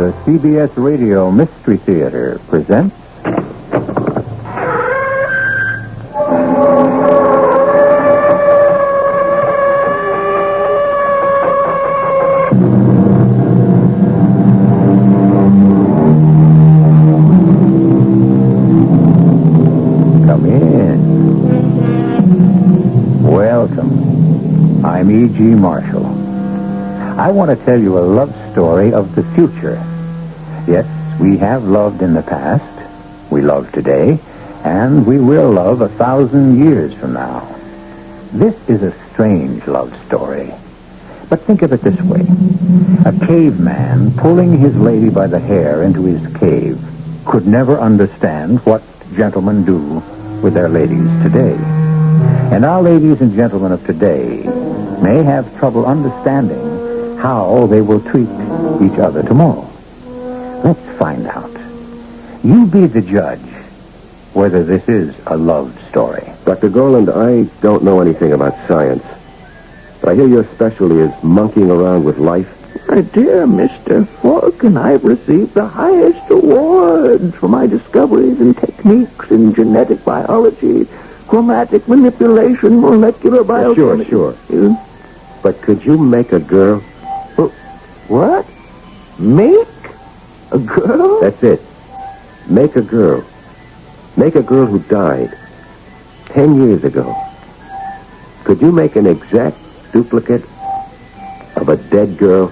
The CBS Radio Mystery Theater presents... Come in. Welcome. I'm E.G. Marshall. I want to tell you a love story of the future. Yes, we have loved in the past, we love today, and we will love 1,000 years from now. This is a strange love story. But think of it this way. A caveman pulling his lady by the hair into his cave could never understand what gentlemen do with their ladies today. And our ladies and gentlemen of today may have trouble understanding how they will treat each other tomorrow. Let's find out. You be the judge whether this is a love story. Dr. Goland, I don't know anything about science. But I hear your specialty is monkeying around with life. My dear Mr. Falcon, I've received the highest awards for my discoveries and techniques in genetic biology, chromatic manipulation, molecular biology. Sure. But could you make a girl? What? Make a girl? That's it. Make a girl. Make a girl who died 10 years ago. Could you make an exact duplicate of a dead girl?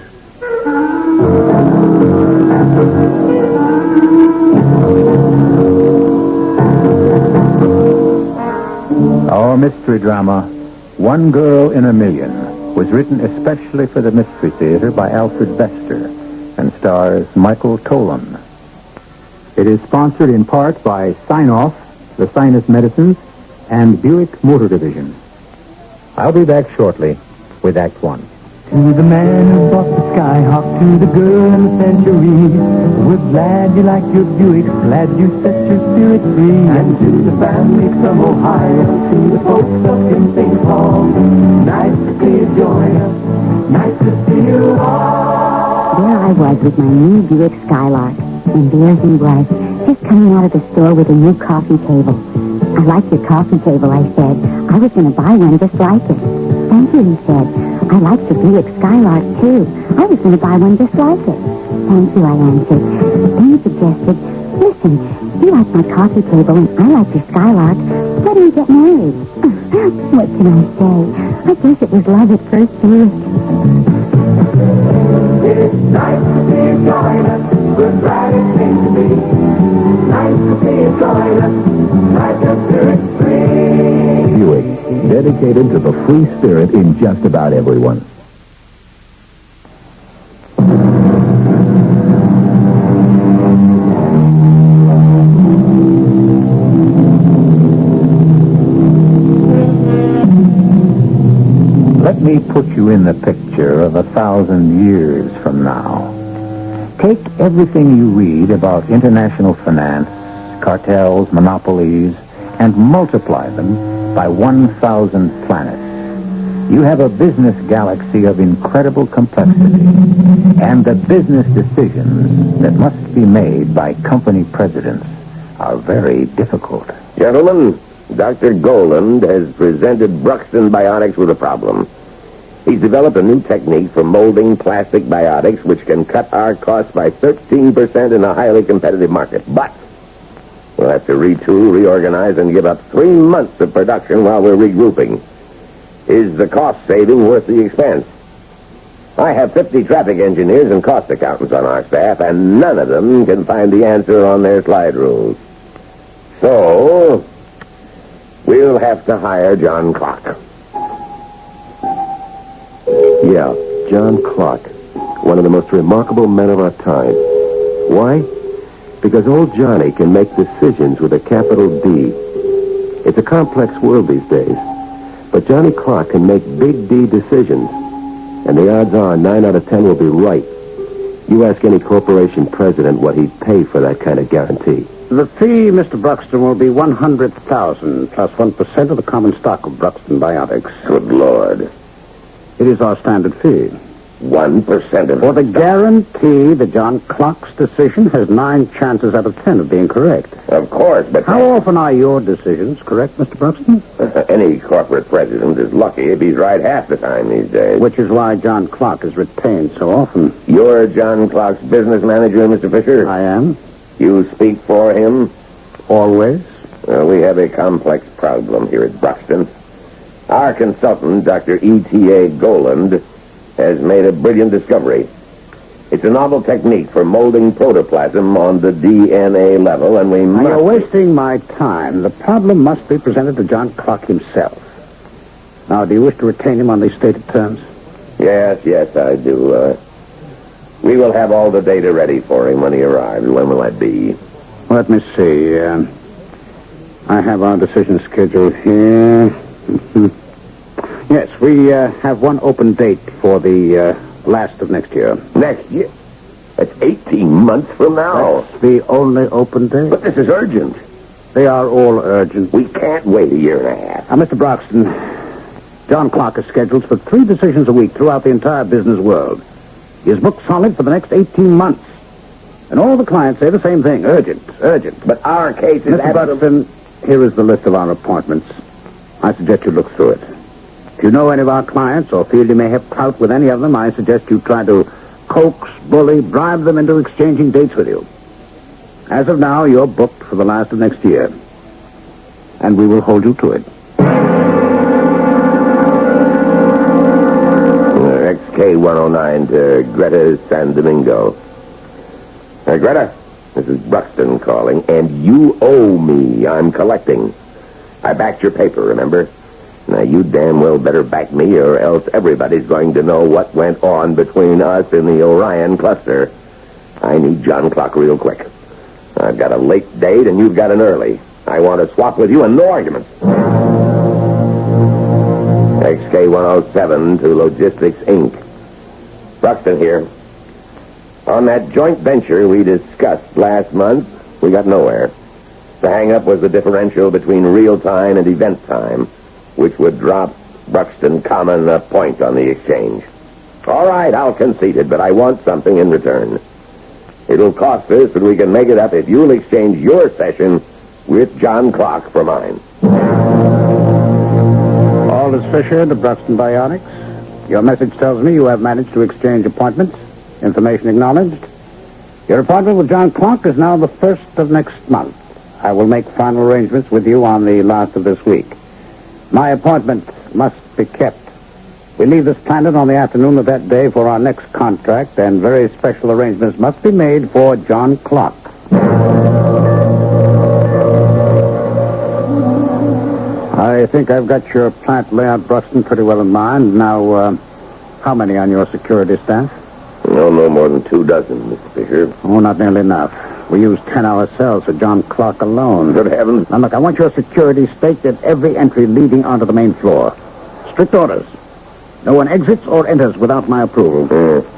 Our mystery drama, One Girl in a Million, was written especially for the Mystery Theater by Alfred Bester and stars Michael Tolan. It is sponsored in part by Sign-Off, the Sinus Medicines, and Buick Motor Division. I'll be back shortly with Act One. To the man who bought the Skyhawk, to the girl in the Century, we're glad you like your Buick, glad you set your spirit free. And to the family from Ohio, to the folks up in St. Paul, nice to see you join us, nice to see you all. There I was with my new Buick Skylark, and there he was, just coming out of the store with a new coffee table. I like your coffee table, I said. I was going to buy one just like it. Thank you, he said. I like the Buick Skylark, too. I was going to buy one just like it. Thank you, I answered. Then he suggested, listen, you like my coffee table and I like your Skylark. Why don't we get married? What can I say? I guess it was love at first view. It's nice to see you join us, we're glad it seems to be. Nice to see you join us, like a spirit free. Buick, dedicated to the free spirit in just about everyone. Let me put you in the picture of 1,000 years from now. Take everything you read about international finance, cartels, monopolies, and multiply them by 1,000 planets. You have a business galaxy of incredible complexity, and the business decisions that must be made by company presidents are very difficult. Gentlemen, Dr. Goland has presented Brookton Biotics with a problem. He's developed a new technique for molding plastic biotics which can cut our costs by 13% in a highly competitive market. But we'll have to retool, reorganize, and give up 3 months of production while we're regrouping. Is the cost saving worth the expense? I have 50 traffic engineers and cost accountants on our staff, and none of them can find the answer on their slide rules. So we'll have to hire John Clark. Yeah, John Clark, one of the most remarkable men of our time. Why? Because old Johnny can make decisions with a capital D. It's a complex world these days, but Johnny Clark can make big D decisions, and the odds are 9 out of 10 will be right. You ask any corporation president what he'd pay for that kind of guarantee. The fee, Mr. Brookton, will be $100,000 plus 1% of the common stock of Brookton Biotics. Good Lord. It is our standard fee. 1% of For the guarantee that John Clark's decision has 9 chances out of 10 of being correct. Of course, but... How often are your decisions correct, Mr. Brookton? Any corporate president is lucky if he's right half the time these days. Which is why John Clark is retained so often. You're John Clark's business manager, Mr. Fisher? I am. You speak for him? Always. We have a complex problem here at Brookton. Our consultant, Dr. E.T.A. Goland, has made a brilliant discovery. It's a novel technique for molding protoplasm on the DNA level, and we must... Now, you're wasting my time. The problem must be presented to John Clark himself. Now, do you wish to retain him on these stated terms? Yes, I do. We will have all the data ready for him when he arrives. When will that be? Let me see. I have our decision scheduled here. Yes, we have one open date for the last of next year. Next year? That's 18 months from now. That's the only open date. But this is urgent. They are all urgent. We can't wait a year and a half. Now, Mr. Broxton, John Clark is scheduled for 3 decisions a week throughout the entire business world. He is booked solid for the next 18 months. And all the clients say the same thing. Urgent. But our case is... Mr. Broxton, here is the list of our appointments. I suggest you look through it. If you know any of our clients or feel you may have clout with any of them, I suggest you try to coax, bully, bribe them into exchanging dates with you. As of now, you're booked for the last of next year. And we will hold you to it. XK-109 to Greta San Domingo. Greta, this is Brookton calling, and you owe me. I'm collecting. I backed your paper, remember? Now, you damn well better back me, or else everybody's going to know what went on between us in the Orion cluster. I need John Clark real quick. I've got a late date, and you've got an early. I want to swap with you, and no arguments. XK-107 to Logistics, Inc. Brookton here. On that joint venture we discussed last month, we got nowhere. The hang-up was the differential between real time and event time, which would drop Brookton Common a point on the exchange. All right, I'll concede it, but I want something in return. It'll cost us, but we can make it up if you'll exchange your session with John Clark for mine. Aldous Fisher to Brookton Biotics. Your message tells me you have managed to exchange appointments. Information acknowledged. Your appointment with John Clark is now the 1st of next month. I will make final arrangements with you on the last of this week. My appointment must be kept. We leave this planet on the afternoon of that day for our next contract, and very special arrangements must be made for John Clark. I think I've got your plant layout, Brookton, pretty well in mind. Now, how many on your security staff? No more than 24, Mr. Fisher. Oh, not nearly enough. We use 10-hour cells for John Clark alone. Good heavens. Now, look, I want your security staked at every entry leading onto the main floor. Strict orders. No one exits or enters without my approval.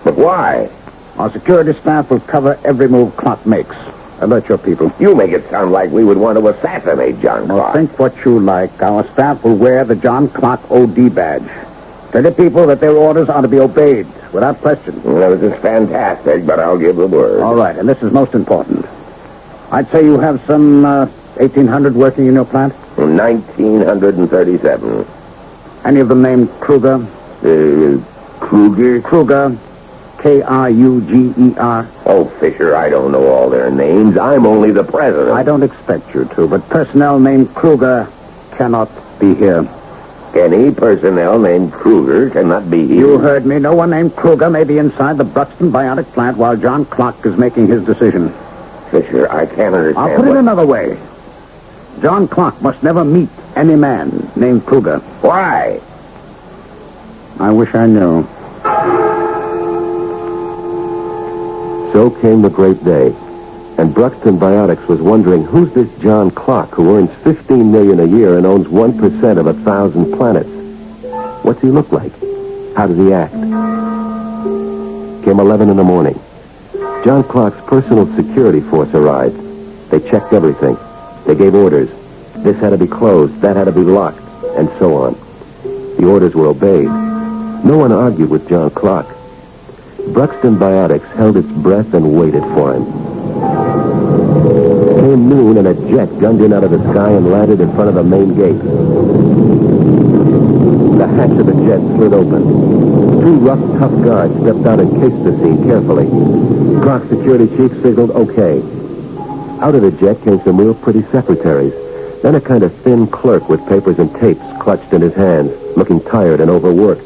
But why? Our security staff will cover every move Clark makes. Alert your people. You make it sound like we would want to assassinate John Clark. Well, think what you like. Our staff will wear the John Clark OD badge. Tell the people that their orders are to be obeyed, without question. Well, this is fantastic, but I'll give the word. All right, and this is most important. I'd say you have some 1,800 working in your plant? 1,937. Any of them named Krueger? Krueger? Krueger. Kruger. Oh, Fisher, I don't know all their names. I'm only the president. I don't expect you to, but personnel named Krueger cannot be here. Any personnel named Krueger cannot be here. You heard me. No one named Krueger may be inside the Brookton Biotic plant while John Clark is making his decision. Fisher, I can't understand. I'll put it another way. John Clark must never meet any man named Krueger. Why? I wish I knew. So came the great day, and Brookton Biotics was wondering, who's this John Clark who earns $15 million a year and owns 1% of 1,000 planets? What's he look like? How does he act? Came 11 in the morning. John Clark's personal security force arrived. They checked everything. They gave orders. This had to be closed, that had to be locked, and so on. The orders were obeyed. No one argued with John Clark. Brookton Biotics held its breath and waited for him. Came noon, and a jet gunned in out of the sky and landed in front of the main gate. The hatch of the jet slid open. Two rough, tough guards stepped out and cased the scene carefully. Clark's security chief signaled okay. Out of the jet came some real pretty secretaries, then a kind of thin clerk with papers and tapes clutched in his hands, looking tired and overworked.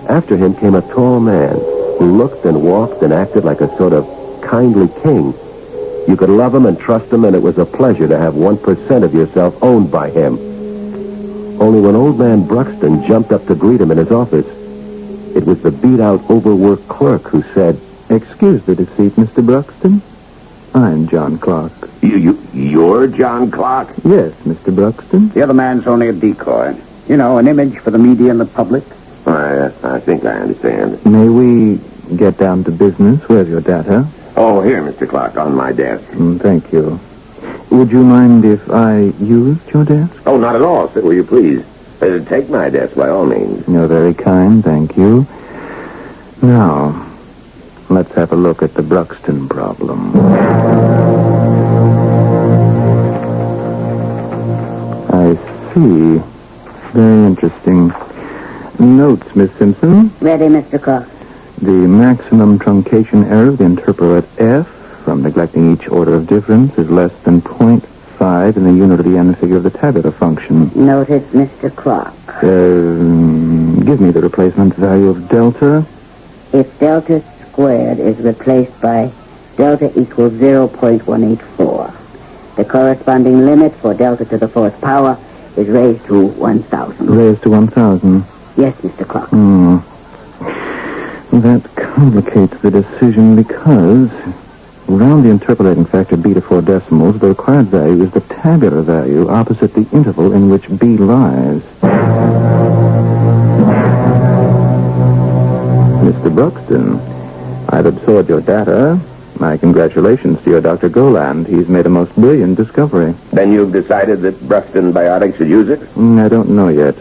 After him came a tall man who looked and walked and acted like a sort of kindly king. You could love him and trust him, and it was a pleasure to have 1% of yourself owned by him. Only when old man Brookton jumped up to greet him in his office, it was the beat-out, overworked clerk who said, Excuse the deceit, Mr. Brookton. I'm John Clark. You're John Clark? Yes, Mr. Brookton. The other man's only a decoy. You know, an image for the media and the public. I think I understand. May we get down to business? Where's your data? Oh, here, Mr. Clark, on my desk. Thank you. Would you mind if I used your desk? Oh, not at all. Sit where you please. Take my desk, by all means. You're very kind, thank you. Now, let's have a look at the Brookton problem. I see. Very interesting. Notes, Miss Simpson. Ready, Mr. Clark. The maximum truncation error of the interpolate F from neglecting each order of difference is less than 0.5 in the unit of the n figure of the tabular function. Noted, Mr. Clark. Give me the replacement value of delta. If delta squared is replaced by delta equals 0.184, the corresponding limit for delta to the fourth power is raised to 1,000. Raised to 1,000. Yes, Mr. Clark. That complicates the decision because round the interpolating factor b to 4 decimals, the required value is the tabular value opposite the interval in which b lies. Mr. Brookton, I've absorbed your data. My congratulations to your Dr. Goland. He's made a most brilliant discovery. Then you've decided that Brookton Biotics should use it? I don't know yet.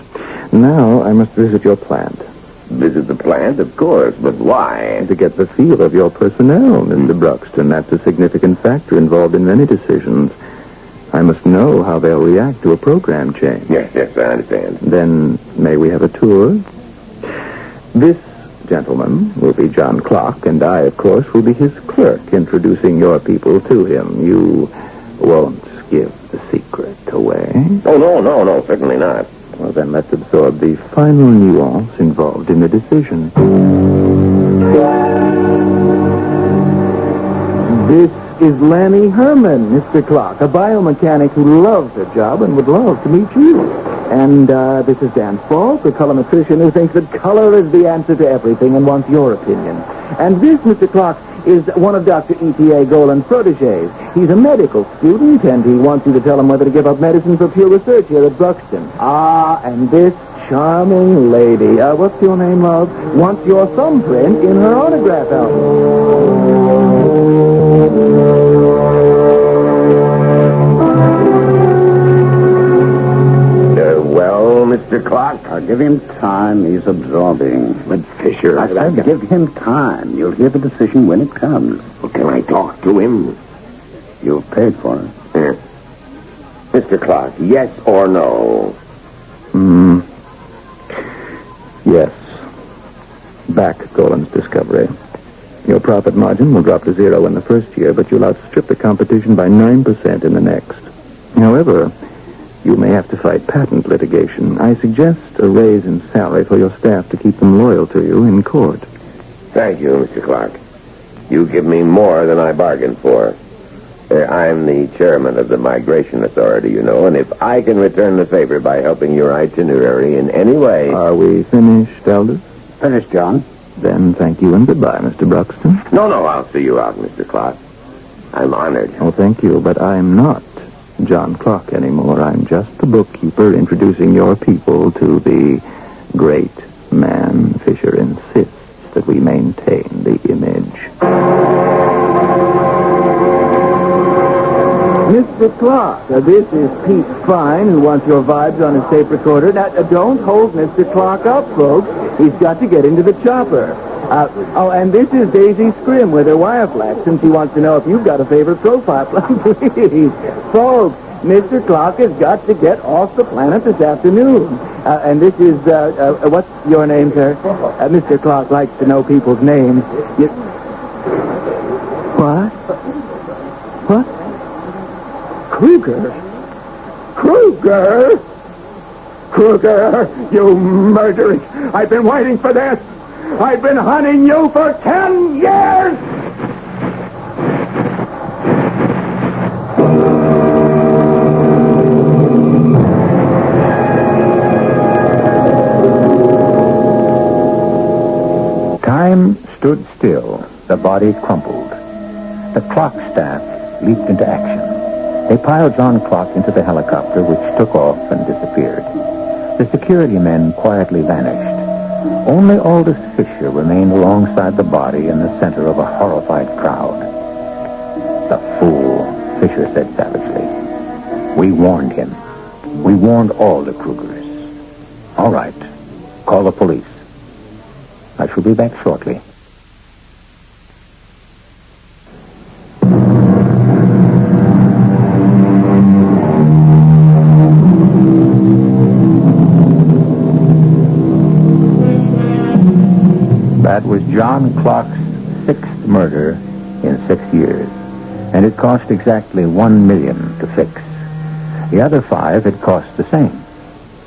Now I must visit your plant. Visit the plant, of course, but why? To get the feel of your personnel, Mr. Brookton. That's a significant factor involved in many decisions. I must know how they'll react to a program change. Yes, I understand. Then may we have a tour? This gentleman will be John Clark, and I, of course, will be his clerk, introducing your people to him. You won't give the secret away? Oh, no, certainly not. Well, then let's absorb the final nuance involved in the decision. This is Lanny Herman, Mr. Clark, a biomechanic who loves her job and would love to meet you. And this is Dan Falk, a colorimetrician who thinks that color is the answer to everything and wants your opinion. And this, Mr. Clark, is one of Dr. E.T.A. Goland's protégés. He's a medical student, and he wants you to tell him whether to give up medicine for pure research here at Brookton. And this charming lady, what's your name, love? Wants your thumbprint in her autograph album. Well, Mr. Clark? Give him time. He's absorbing. But Fisher... I said give him time. You'll hear the decision when it comes. Well, can I talk to him? You've paid for it. Yes. Mr. Clark, yes or no? Yes. Back Goland's discovery. Your profit margin will drop to 0 in the first year, but you'll outstrip the competition by 9% in the next. However, you may have to fight patent litigation. I suggest a raise in salary for your staff to keep them loyal to you in court. Thank you, Mr. Clark. You give me more than I bargained for. I'm the chairman of the Migration Authority, you know, and if I can return the favor by helping your itinerary in any way... Are we finished, Aldous? Finished, John. Then thank you and goodbye, Mr. Brookton. No, I'll see you out, Mr. Clark. I'm honored. Oh, thank you, but I'm not John Clark anymore. I'm just the bookkeeper introducing your people to the great man. Fisher insists that we maintain the image. Mr. Clark, this is Pete Fine, who wants your vibes on his tape recorder. Now, don't hold Mr. Clark up, folks. He's got to get into the chopper. And this is Daisy Scrim with her wire flash, and she wants to know if you've got a favorite profile. Please, folks, Mr. Clock has got to get off the planet this afternoon. And this is, what's your name, sir? Mr. Clock likes to know people's names. What? Krueger? Krueger, you murderers! I've been waiting for this! I've been hunting you for 10 years! Time stood still. The body crumpled. The clock staff leaped into action. They piled John Clock into the helicopter, which took off and disappeared. The security men quietly vanished. Only Aldous Fisher remained alongside the body in the center of a horrified crowd. "The fool," Fisher said savagely. "We warned him. We warned all the Krugers. All right. Call the police. I shall be back shortly." That was John Clock's 6th murder in 6 years, and it cost exactly $1 million to fix. The other 5 had cost the same.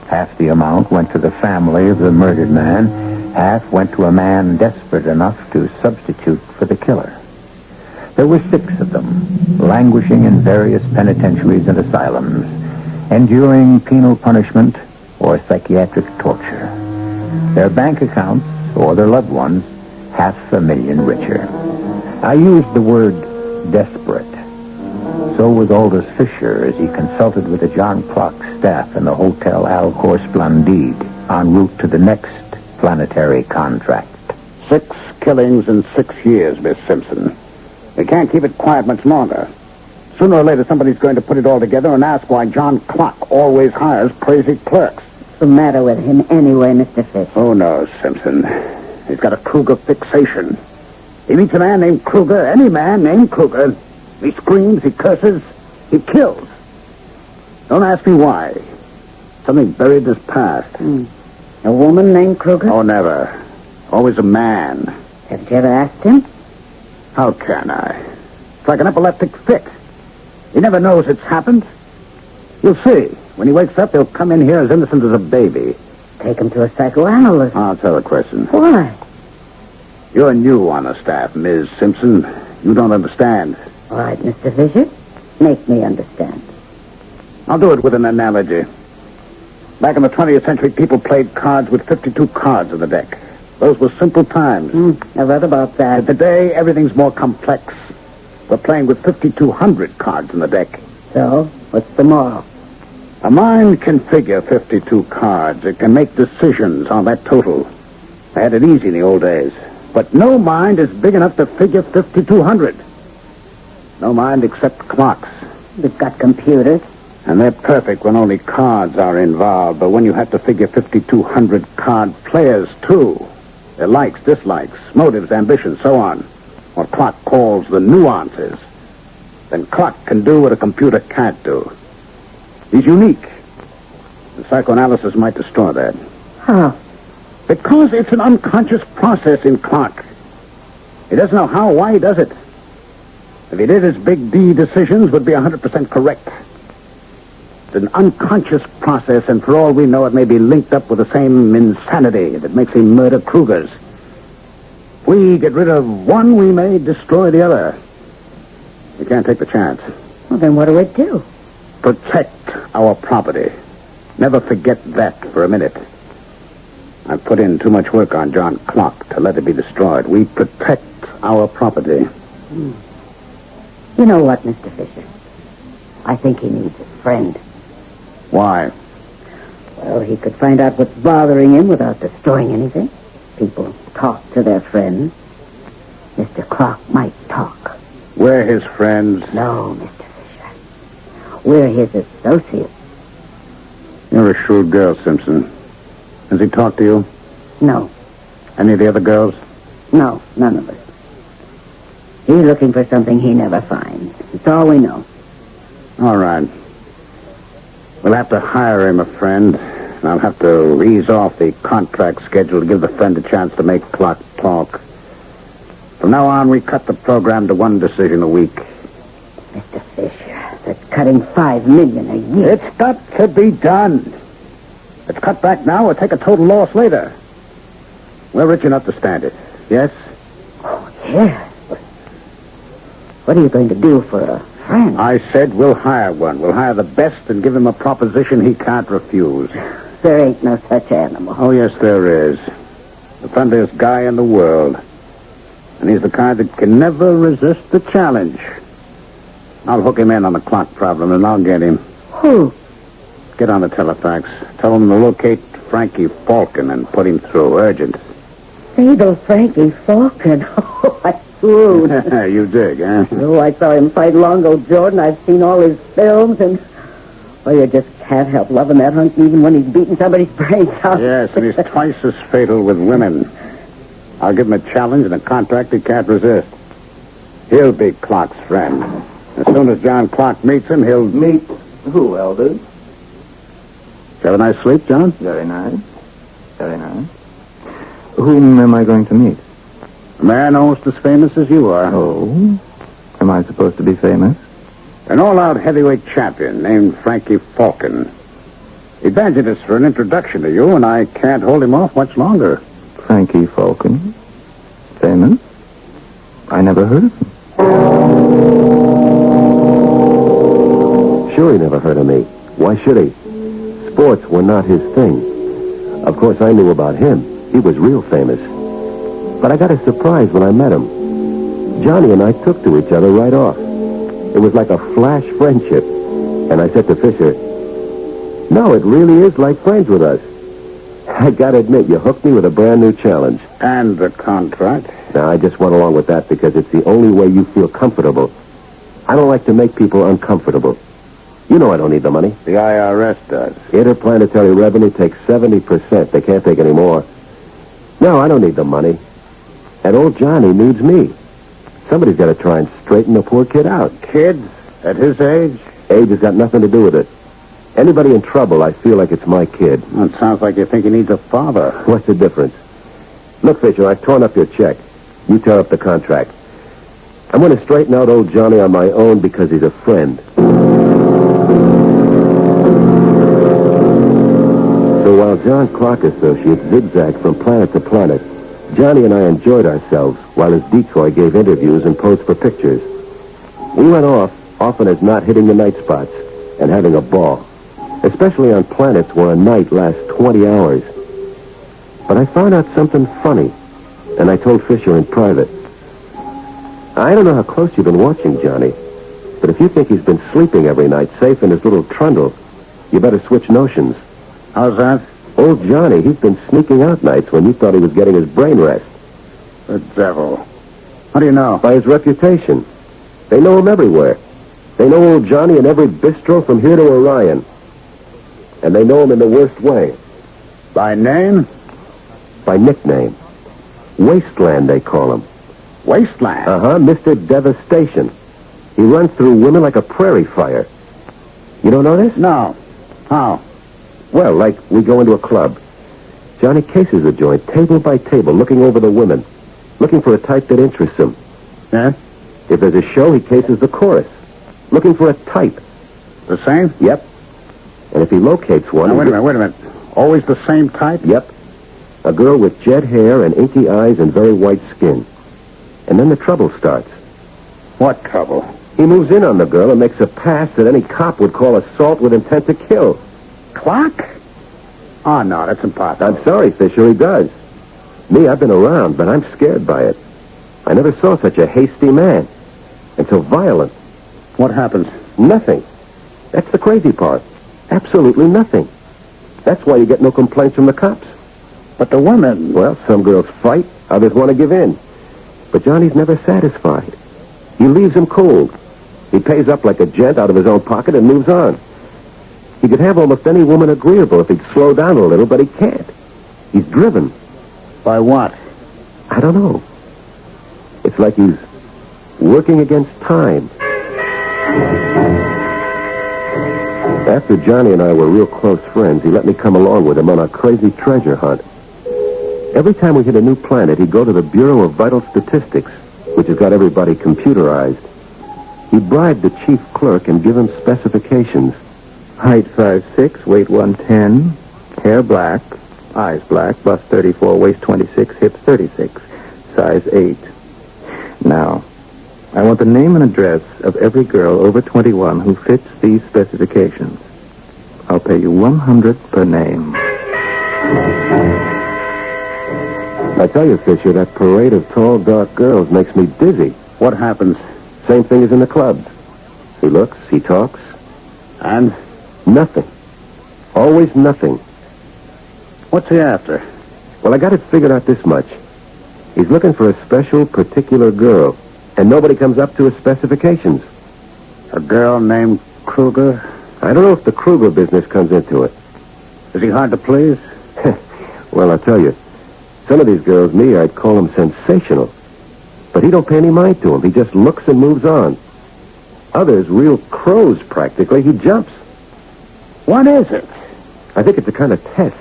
Half the amount went to the family of the murdered man, half went to a man desperate enough to substitute for the killer. There were 6 of them, languishing in various penitentiaries and asylums, enduring penal punishment or psychiatric torture. Their bank accounts, or their loved ones, $500,000 richer. I used the word desperate. So was Aldous Fisher as he consulted with the John Clock staff in the Hotel Alcor Splendide en route to the next planetary contract. 6 killings in 6 years, Miss Simpson. We can't keep it quiet much longer. Sooner or later, somebody's going to put it all together and ask why John Clock always hires crazy clerks. What's the matter with him anyway, Mr. Fish? Oh, no, Simpson. He's got a Krueger fixation. He meets a man named Krueger, any man named Krueger. He screams, he curses, he kills. Don't ask me why. Something buried in his past. A woman named Krueger? Oh, never. Always a man. Have you ever asked him? How can I? It's like an epileptic fit. He never knows it's happened. You'll see. When he wakes up, he'll come in here as innocent as a baby. Take him to a psychoanalyst. I'll tell a question. Why? You're new on the staff, Ms. Simpson. You don't understand. All right, Mr. Fisher. Make me understand. I'll do it with an analogy. Back in the 20th century, people played cards with 52 cards in the deck. Those were simple times. I read about that. But today, everything's more complex. We're playing with 5,200 cards in the deck. So, what's the moral? A mind can figure 52 cards. It can make decisions on that total. I had it easy in the old days. But no mind is big enough to figure 5,200. No mind except clocks. We've got computers. And they're perfect when only cards are involved. But when you have to figure 5,200 card players, too. Their likes, dislikes, motives, ambitions, so on. What clock calls the nuances. Then clock can do what a computer can't do. He's unique. The psychoanalysis might destroy that. How? Because it's an unconscious process in clock. He doesn't know how, why he does it. If he did, his big D decisions would be 100% correct. It's an unconscious process, and for all we know, it may be linked up with the same insanity that makes him murder Krugers. If we get rid of one, we may destroy the other. We can't take the chance. Well, then what do we do? Protect our property. Never forget that for a minute. I've put in too much work on John Clock to let it be destroyed. We protect our property. You know what, Mr. Fisher? I think he needs a friend. Why? Well, he could find out what's bothering him without destroying anything. People talk to their friends. Mr. Clock might talk. We're his friends. No, Mr. Fisher. We're his associates. You're a shrewd girl, Simpson. Has he talked to you? No. Any of the other girls? No, none of us. He's looking for something he never finds. That's all we know. All right. We'll have to hire him a friend. And I'll have to ease off the contract schedule to give the friend a chance to make Clock talk. From now on, we cut the program to one decision a week. Mr. Fisher, that's cutting $5 million a year. It's got to be done. It's cut back now or take a total loss later. We're rich enough to stand it. Yes? Oh, yes. What are you going to do for a friend? I said we'll hire one. We'll hire the best and give him a proposition he can't refuse. There ain't no such animal. Oh, yes, there is. The friendliest guy in the world. And he's the kind that can never resist the challenge. I'll hook him in on the Clock problem, and I'll get him. Who? Get on the telefax. Tell him to locate Frankie Falcon and put him through. Urgent. Sable Frankie Falcon. Oh, I swooned. You dig, huh? Oh, I saw him fight Longo Jordan. I've seen all his films, and... Oh, you just can't help loving that hunk even when he's beating somebody's brains out. Yes, and he's twice as fatal with women. I'll give him a challenge and a contract he can't resist. He'll be Clock's friend. As soon as John Clock meets him, he'll... Meet who, Elders? Did you have a nice sleep, John? Very nice. Very nice. Whom am I going to meet? A man almost as famous as you are. Oh? Am I supposed to be famous? An all-out heavyweight champion named Frankie Falcon. He badgered us for an introduction to you, and I can't hold him off much longer. Frankie Falcon? Famous? I never heard of him. Sure, he never heard of me. Why should he? Sports were not his thing. Of course, I knew about him. He was real famous. But I got a surprise when I met him. Johnny and I took to each other right off. It was like a flash friendship. And I said to Fisher, no, it really is like friends with us. I gotta admit, you hooked me with a brand new challenge. And the contract. Now, I just went along with that because it's the only way you feel comfortable. I don't like to make people uncomfortable. You know I don't need the money. The IRS does. Interplanetary revenue takes 70%. They can't take any more. No, I don't need the money. And old Johnny needs me. Somebody's got to try and straighten the poor kid out. Kids? At his age? Age has got nothing to do with it. Anybody in trouble, I feel like it's my kid. Well, it sounds like you think he needs a father. What's the difference? Look, Fisher, I've torn up your check. You tear up the contract. I'm going to straighten out old Johnny on my own because he's a friend. So while John Clock Associates zigzagged from planet to planet, Johnny and I enjoyed ourselves while his decoy gave interviews and posed for pictures. We went off, often as not hitting the night spots, and having a ball, especially on planets where a night lasts 20 hours. But I found out something funny, and I told Fisher in private. I don't know how close you've been watching Johnny, but if you think he's been sleeping every night safe in his little trundle, you better switch notions. How's that? Old Johnny, he's been sneaking out nights when you thought he was getting his brain rest. The devil. How do you know? By his reputation. They know him everywhere. They know old Johnny in every bistro from here to Orion. And they know him in the worst way. By name? By nickname. Wasteland, they call him. Wasteland? Uh-huh, Mr. Devastation. He runs through women like a prairie fire. You don't know this? No. How? Well, like we go into a club. Johnny cases the joint, table by table, looking over the women, looking for a type that interests him. Yeah? If there's a show, he cases the chorus, looking for a type. The same? Yep. And if he locates one... Now, wait a minute. Always the same type? Yep. A girl with jet hair and inky eyes and very white skin. And then the trouble starts. What trouble? He moves in on the girl and makes a pass that any cop would call assault with intent to kill. Clock? Oh, no, that's impossible. I'm sorry, Fisher, he does. Me, I've been around, but I'm scared by it. I never saw such a hasty man. And so violent. What happens? Nothing. That's the crazy part. Absolutely nothing. That's why you get no complaints from the cops. But the women... Well, some girls fight, others want to give in. But Johnny's never satisfied. He leaves them cold. He pays up like a gent out of his own pocket and moves on. He could have almost any woman agreeable if he'd slow down a little, but he can't. He's driven. By what? I don't know. It's like he's working against time. After Johnny and I were real close friends, he let me come along with him on a crazy treasure hunt. Every time we hit a new planet, he'd go to the Bureau of Vital Statistics, which has got everybody computerized. He'd bribe the chief clerk and give him specifications. Height 5'6", weight 110, hair black, eyes black, bust 34, waist 26, hips 36, size 8. Now, I want the name and address of every girl over 21 who fits these specifications. I'll pay you 100 per name. I tell you, Fisher, that parade of tall, dark girls makes me dizzy. What happens? Same thing as in the clubs. He looks, he talks. And? Nothing. Always nothing. What's he after? Well, I got it figured out this much. He's looking for a special, particular girl, and nobody comes up to his specifications. A girl named Krueger? I don't know if the Krueger business comes into it. Is he hard to please? Well, I'll tell you. Some of these girls, I'd call them sensational. But he don't pay any mind to them. He just looks and moves on. Others, real crows, practically. He jumps. What is it? I think it's a kind of test.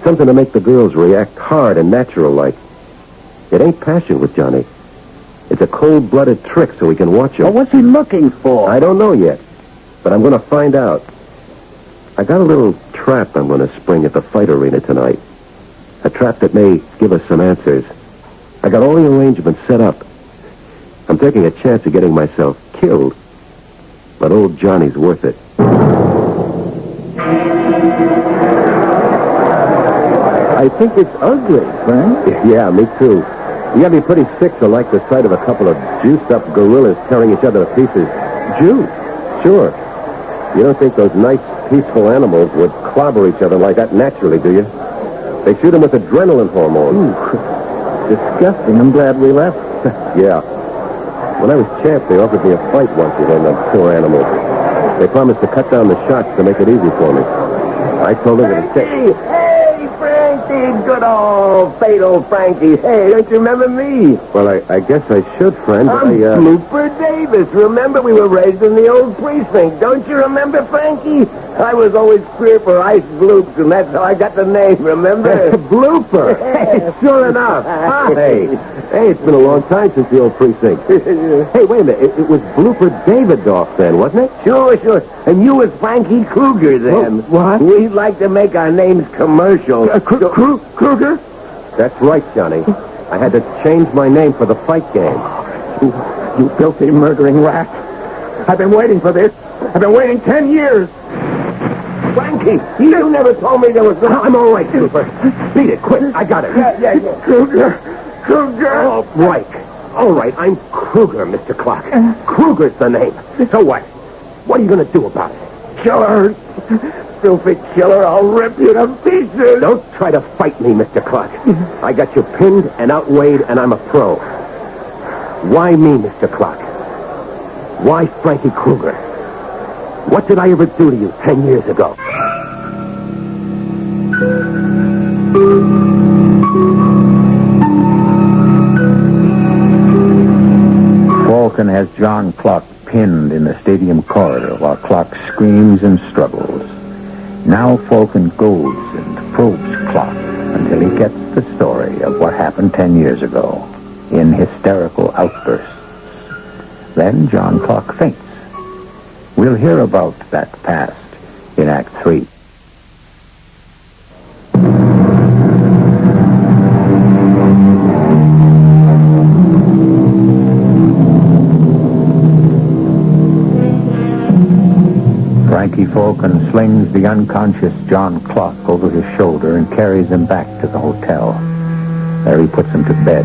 Something to make the girls react hard and natural-like. It ain't passion with Johnny. It's a cold-blooded trick so we can watch him. Well, what's he looking for? I don't know yet, but I'm going to find out. I got a little trap I'm going to spring at the fight arena tonight. A trap that may give us some answers. I got all the arrangements set up. I'm taking a chance of getting myself killed, but old Johnny's worth it. I think it's ugly, Frank. Yeah, me too. You got me pretty sick to like the sight of a couple of juiced-up gorillas tearing each other to pieces. Juice? Sure. You don't think those nice, peaceful animals would clobber each other like that naturally, do you? They shoot them with adrenaline hormones. Disgusting. I'm glad we left. Yeah. When I was champ, they offered me a fight once with one of them poor animals. They promised to cut down the shots to make it easy for me. I told them that Hey, Frankie, good old fatal Frankie. Hey, don't you remember me? Well, I guess I should, friend. I'm Blooper Davis. Remember, we were raised in the old precinct. Don't you remember, Frankie? I was always queer for ice bloops, and that's how I got the name, remember? Blooper. Hey, sure enough. Hey, it's been a long time since the old precinct. Hey, wait a minute. It was Blooper Davidoff then, wasn't it? Sure. And you was Frankie Krueger then. What? We'd like to make our names commercial. Krueger? That's right, Johnny. I had to change my name for the fight game. You filthy, murdering rat. I've been waiting for this. I've been waiting 10 years. Frankie, you never told me there was no... I'm all right, Blooper. Beat it, quick. I got it. Yeah. Krueger. All right, I'm Krueger, Mr. Clark. Krueger's the name. So what? What are you going to do about it? Killer. Filthy killer, I'll rip you to pieces. Don't try to fight me, Mr. Clark. I got you pinned and outweighed, and I'm a pro. Why me, Mr. Clark? Why Frankie Krueger? What did I ever do to you 10 years ago? Falcon has John Clark pinned in the stadium corridor while Clark screams and struggles. Now Falcon goes and probes Clark until he gets the story of what happened 10 years ago in hysterical outbursts. Then John Clark faints. We'll hear about that past in Act 3. Frankie Falcon slings the unconscious John Clark over his shoulder and carries him back to the hotel. There he puts him to bed,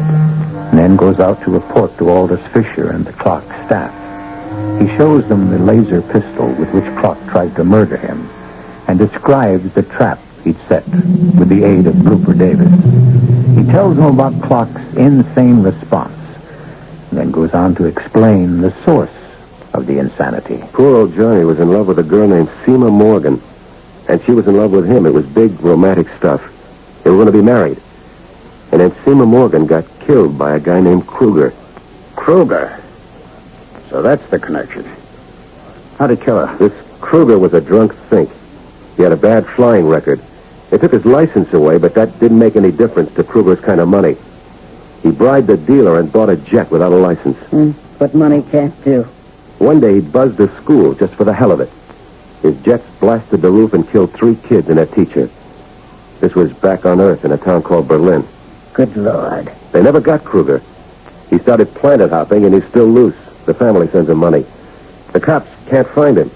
and then goes out to report to Aldous Fisher and the Clark staff. He shows them the laser pistol with which Clark tried to murder him, and describes the trap he'd set with the aid of Blooper Davis. He tells them about Clark's insane response, and then goes on to explain the source of the insanity. Poor old Johnny was in love with a girl named Seema Morgan, and she was in love with him. It was big romantic stuff. They were going to be married. And then Seema Morgan got killed by a guy named Krueger. Krueger. So that's the connection. How'd he kill her? This Krueger was a drunk think. He had a bad flying record. They took his license away, but that didn't make any difference to Krueger's kind of money. He bribed the dealer and bought a jet without a license. What money can't do. One day he buzzed a school just for the hell of it. His jets blasted the roof and killed 3 kids and a teacher. This was back on Earth in a town called Berlin. Good Lord. They never got Krueger. He started planet hopping and he's still loose. The family sends him money. The cops can't find him.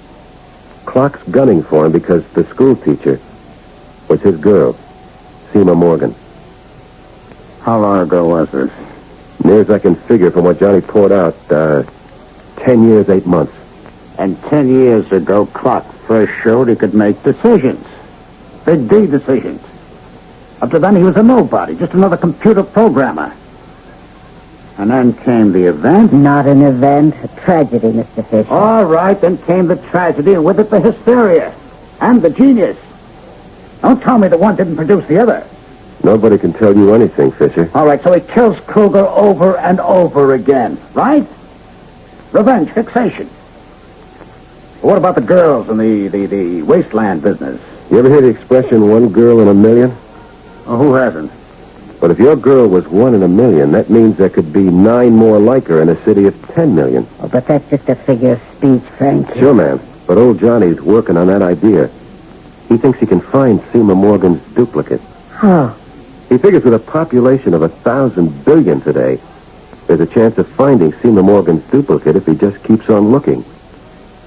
Clark's gunning for him because the school teacher was his girl, Seema Morgan. How long ago was this? Near as I can figure from what Johnny poured out, 10 years, 8 months. And 10 years ago, Clark first showed he could make decisions. Big D decisions. Up to then, he was a nobody, just another computer programmer. And then came the event. Not an event, a tragedy, Mr. Fisher. All right, then came the tragedy, and with it the hysteria. And the genius. Don't tell me that one didn't produce the other. Nobody can tell you anything, Fisher. All right, so he kills Krueger over and over again, right? Revenge, fixation. What about the girls in the wasteland business? You ever hear the expression, 1 girl in a million? Oh, who hasn't? But if your girl was 1 in a million, that means there could be 9 more like her in a city of 10 million. Oh, but that's just a figure of speech, Frank. Sure, man. But old Johnny's working on that idea. He thinks he can find Seema Morgan's duplicate. How? He figures with a population of 1,000 billion today, there's a chance of finding Seema Morgan's duplicate if he just keeps on looking.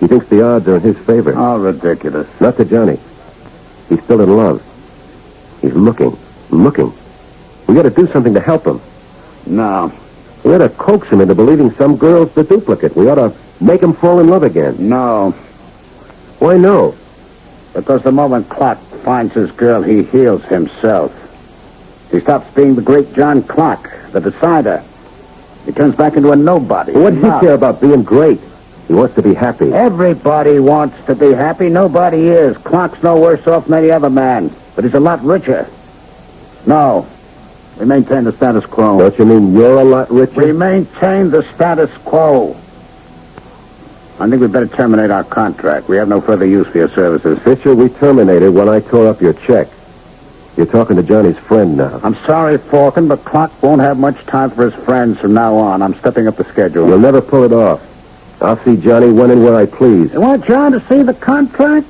He thinks the odds are in his favor. Oh, ridiculous. Not to Johnny. He's still in love. He's looking. We got to do something to help him. No. We ought to coax him into believing some girl's the duplicate. We ought to make him fall in love again. No. Why no? Because the moment Clark finds his girl, he heals himself. He stops being the great John Clark, the decider. He turns back into a nobody. What does he care about being great? He wants to be happy. Everybody wants to be happy. Nobody is. Clark's no worse off than any other man. But he's a lot richer. No. We maintain the status quo. Don't you mean you're a lot richer? We maintain the status quo. I think we'd better terminate our contract. We have no further use for your services. Fisher, we terminated when I tore up your check. You're talking to Johnny's friend now. I'm sorry, Falcon, but Clark won't have much time for his friends from now on. I'm stepping up the schedule. You'll never pull it off. I'll see Johnny when and where I please. You want John to see the contract?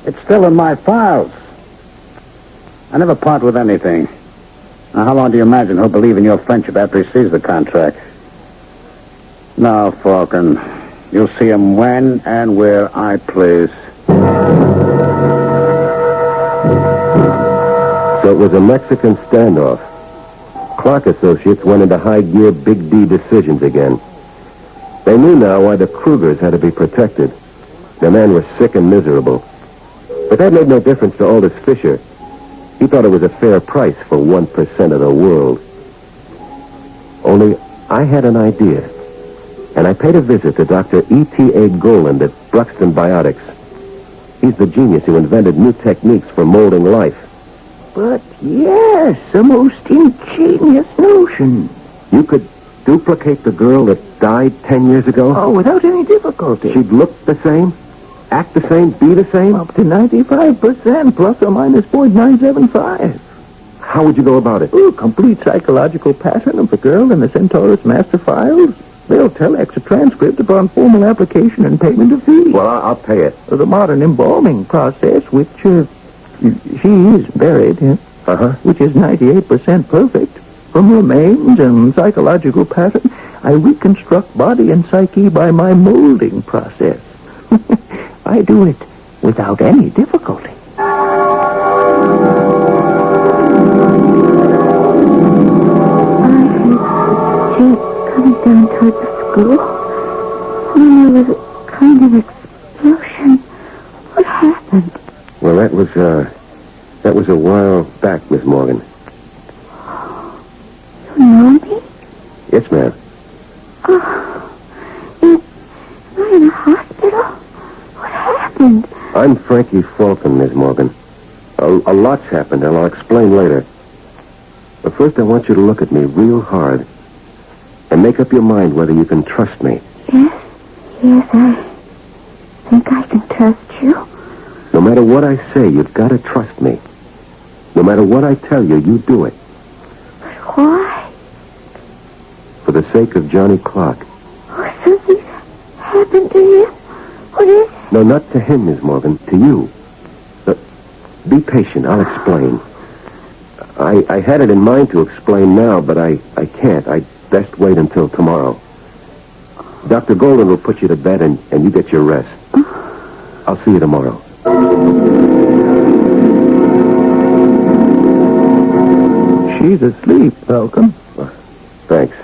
It's still in my files. I never part with anything. Now, how long do you imagine he'll believe in your friendship after he sees the contract? No, Falcon. You'll see him when and where I please. So it was a Mexican standoff. Clark Associates went into high gear Big D decisions again. They knew now why the Kruegers had to be protected. The men were sick and miserable. But that made no difference to Aldous Fisher. He thought it was a fair price for 1% of the world. Only I had an idea. And I paid a visit to Dr. E.T.A. Goland at Brookton Biotics. He's the genius who invented new techniques for molding life. But yes, a most ingenious notion. You could duplicate the girl that died 10 years ago? Oh, without any difficulty. She'd look the same? Act the same? Be the same? Up to 95%, plus or minus 0.975. How would you go about it? Oh, complete psychological pattern of the girl in the Centaurus master files. They'll telex a transcript upon formal application and payment of fees. Well, I'll pay it. The modern embalming process, which she is buried, which is 98% perfect. From remains and psychological pattern, I reconstruct body and psyche by my molding process. I do it without any difficulty. Coming down toward the school, and there was a kind of explosion. What happened? Well, that was a while back, Miss Morgan. You know me? Yes, ma'am. Oh, am I in a hospital? What happened? I'm Frankie Falcon, Miss Morgan. A lot's happened, and I'll explain later. But first, I want you to look at me real hard. and make up your mind whether you can trust me. Yes, I think I can trust you. No matter what I say, you've got to trust me. No matter what I tell you, you do it. But why? For the sake of Johnny Clark. Oh, something's happened to him. What is it? No, not to him, Miss Morgan. To you. But be patient. I'll explain. I had it in mind to explain now, but I can't. I'd best wait until tomorrow. Dr. Golden will put you to bed, and you get your rest. I'll see you tomorrow. She's asleep, Falcon. Thanks.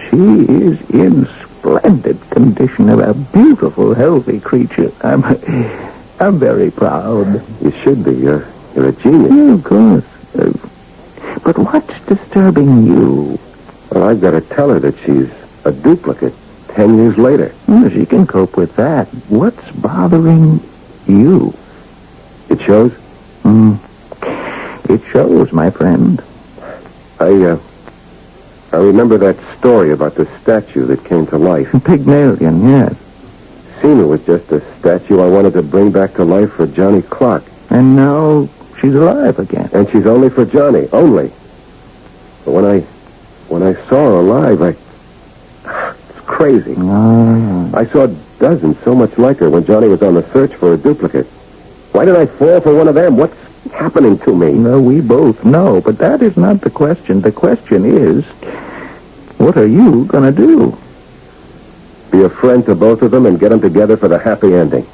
She is in splendid condition. A beautiful, healthy creature. I'm very proud. You should be. You're a genius. Yeah, of course. But what's disturbing you? Well, I've got to tell her that she's a duplicate 10 years later. Well, she can cope with that. What's bothering you? It shows? It shows, my friend. I remember that story about the statue that came to life. Pygmalion, yes. Seema was just a statue I wanted to bring back to life for Johnny Clark. And now she's alive again. And she's only for Johnny, only. But when I saw her alive, it's crazy. I saw dozens so much like her when Johnny was on the search for a duplicate. Why did I fall for one of them? What's happening to me? No, we both know, but that is not the question. The question is, what are you going to do? Be a friend to both of them and get them together for the happy ending.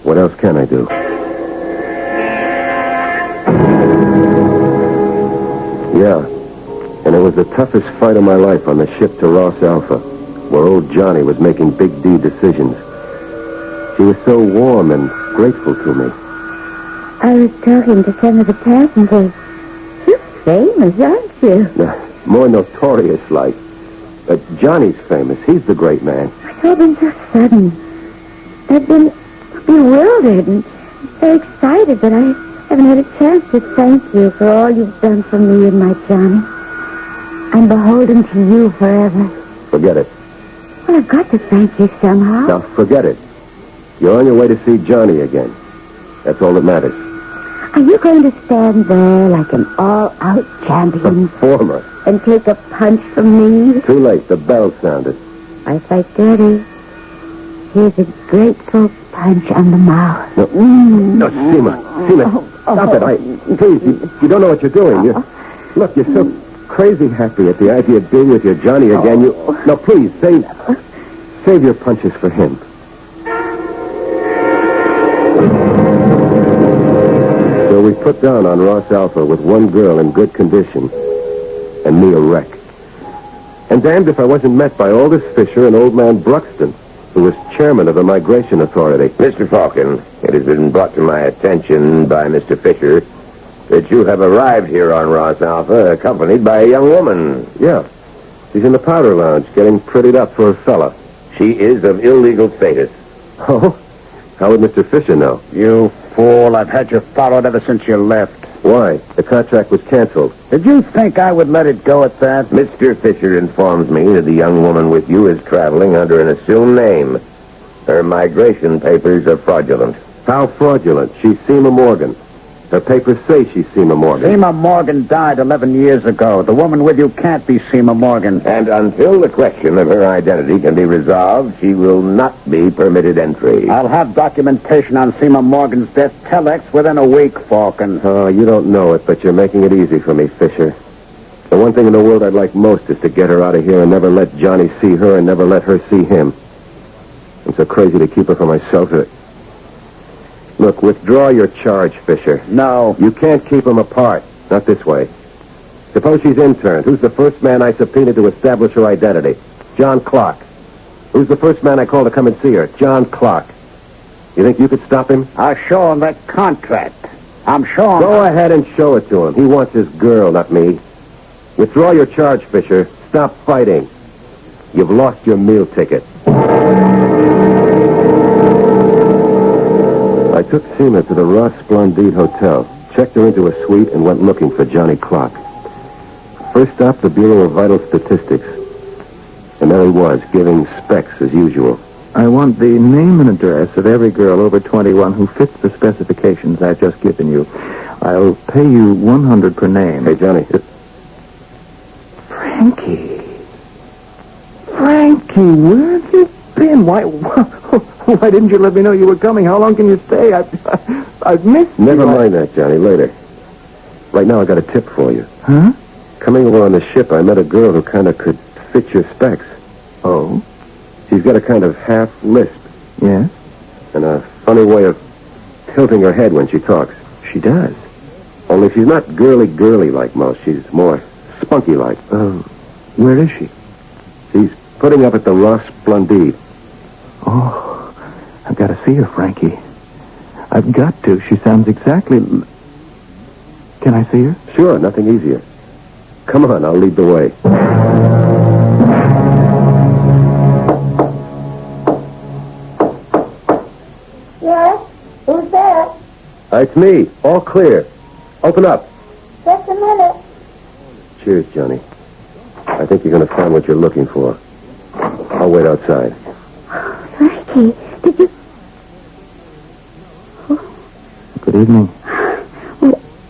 What else can I do? Yeah, and it was the toughest fight of my life on the ship to Ross Alpha, where old Johnny was making big D decisions. She was so warm and grateful to me. I was talking to some of the passengers. You're famous, aren't you? More notorious, like. But Johnny's famous. He's the great man. It's all been so sudden. I've been bewildered and so excited that I haven't had a chance to thank you for all you've done for me and my Johnny. I'm beholden to you forever. Forget it. Well, I've got to thank you somehow. Now, forget it. You're on your way to see Johnny again. That's all that matters. Are you going to stand there like an all-out champion Performer. and take a punch from me? Too late. The bell sounded. I fight dirty. Here's a grateful punch on the mouth. No, Seema, stop it. Please, you don't know what you're doing. Look, you're so crazy happy at the idea of being with your Johnny again. No, please, save your punches for him. So we put down on Ross Alpha with one girl in good condition and me a wreck. And damned if I wasn't met by Aldous Fisher and old man Brookton, who was chairman of the Migration Authority. Mr. Falcon, it has been brought to my attention by Mr. Fisher that you have arrived here on Ross Alpha accompanied by a young woman. Yeah. She's in the powder lounge getting prettied up for a fella. She is of illegal status. Oh? How would Mr. Fisher know? You fool. I've had you followed ever since you left. Why? The contract was canceled. Did you think I would let it go at that? Mr. Fisher informs me that the young woman with you is traveling under an assumed name. Her migration papers are fraudulent. How fraudulent? She's Seema Morgan. Her papers say she's Seema Morgan. Seema Morgan died 11 years ago. The woman with you can't be Seema Morgan. And until the question of her identity can be resolved, she will not be permitted entry. I'll have documentation on Seema Morgan's death telex within a week, Falcon. Oh, you don't know it, but you're making it easy for me, Fisher. The one thing in the world I'd like most is to get her out of here and never let Johnny see her and never let her see him. I'm so crazy to keep her for myself that... Look, withdraw your charge, Fisher. No. You can't keep them apart. Not this way. Suppose she's interned. Who's the first man I subpoenaed to establish her identity? John Clark. Who's the first man I called to come and see her? John Clark. You think you could stop him? I'll show him that contract. I'm showing... Go ahead and show it to him. He wants his girl, not me. Withdraw your charge, Fisher. Stop fighting. You've lost your meal ticket. I took Seema to the Ross Splendide Hotel, checked her into a suite, and went looking for Johnny Clark. First stop, the Bureau of Vital Statistics. And there he was, giving specs as usual. I want the name and address of every girl over 21 who fits the specifications I've just given you. I'll pay you $100 per name. Hey, Johnny. Frankie, where have you been? Why didn't you let me know you were coming? How long can you stay? I've missed you. Never mind that, Johnny. Later. Right now, I got a tip for you. Huh? Coming over on the ship, I met a girl who kind of could fit your specs. Oh? She's got a kind of half lisp. Yes? And a funny way of tilting her head when she talks. She does. Only she's not girly like most. She's more spunky-like. Where is she? She's putting up at the Ross Splendide. Oh, I've got to see her, Frankie. I've got to. She sounds exactly... Can I see her? Sure, nothing easier. Come on, I'll lead the way. Yes? Who's there? It's me. All clear. Open up. Just a minute. Cheers, Johnny. I think you're going to find what you're looking for. I'll wait outside. Frankie, did you... Good evening.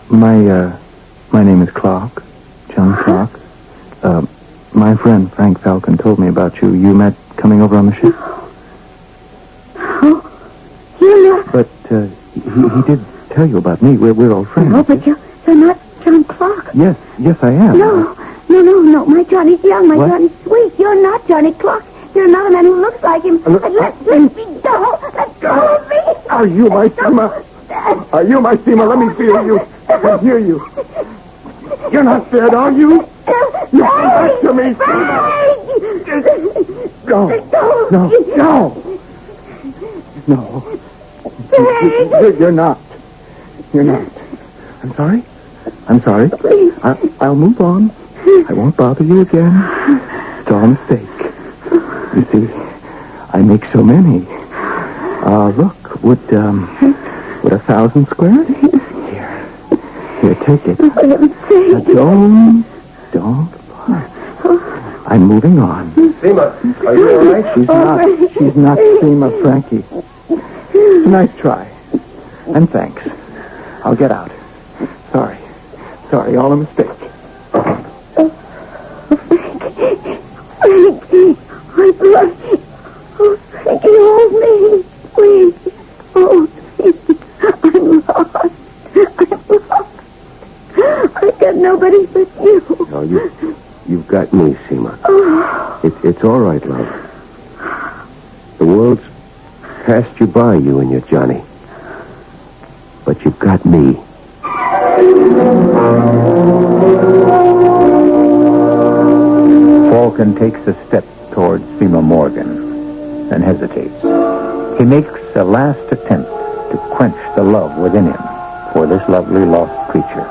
My name is Clark. John Clark. My friend Frank Falcon told me about you. You met coming over on the ship? Oh, you're not... But he did tell you about me. We're old friends. No, but you're not John Clark. Yes, I am. No. My Johnny's young. My Johnny's sweet. You're not Johnny Clark. You're another man who looks like him. Let me go. Let go of me. Are you my Seema? Are you my Seema? Let me feel you and hear you. You're not scared, are you? You come back to me, Seema. Go. No. You're not. I'm sorry. Please. I'll move on. I won't bother you again. It's all a mistake. You see, I make so many. Look, would 1,000 squares? Here, take it. Now, don't. I'm moving on. Seema, are you all right? She's not Seema, Frankie. Nice try. And thanks. I'll get out. Sorry, all a mistake. Frankie, my blood. Oh, Frankie, hold me, please. Hold me. I'm lost. I got nobody but you. No, you've got me, Seema. It's all right, love. The world's passed you by, you and your Johnny. But you've got me. Falcon takes a step towards Seema Morgan, then hesitates. He makes a last attempt to quench the love within him for this lovely lost creature,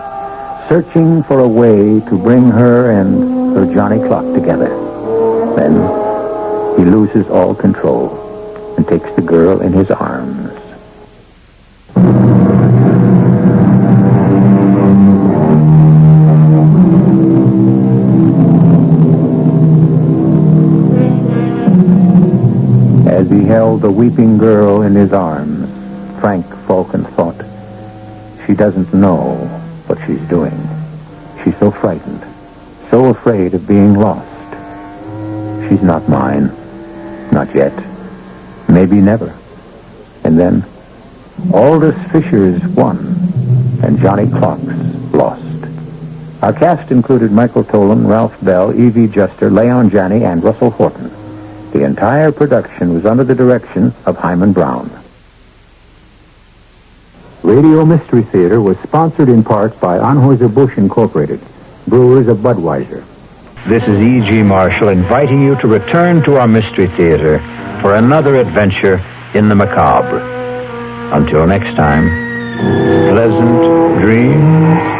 searching for a way to bring her and her Johnny Clark together. Then he loses all control and takes the girl in his arms. As he held the weeping girl in his arms, Frank Falcon thought, she doesn't know what she's doing. She's so frightened, so afraid of being lost. She's not mine. Not yet. Maybe never. And then, Aldous Fisher's won, and Johnny Clark's lost. Our cast included Michael Tolan, Ralph Bell, Evie Juster, Leon Janney, and Russell Horton. The entire production was under the direction of Hyman Brown. Radio Mystery Theater was sponsored in part by Anheuser-Busch Incorporated, brewers of Budweiser. This is E.G. Marshall inviting you to return to our Mystery Theater for another adventure in the macabre. Until next time, pleasant dreams.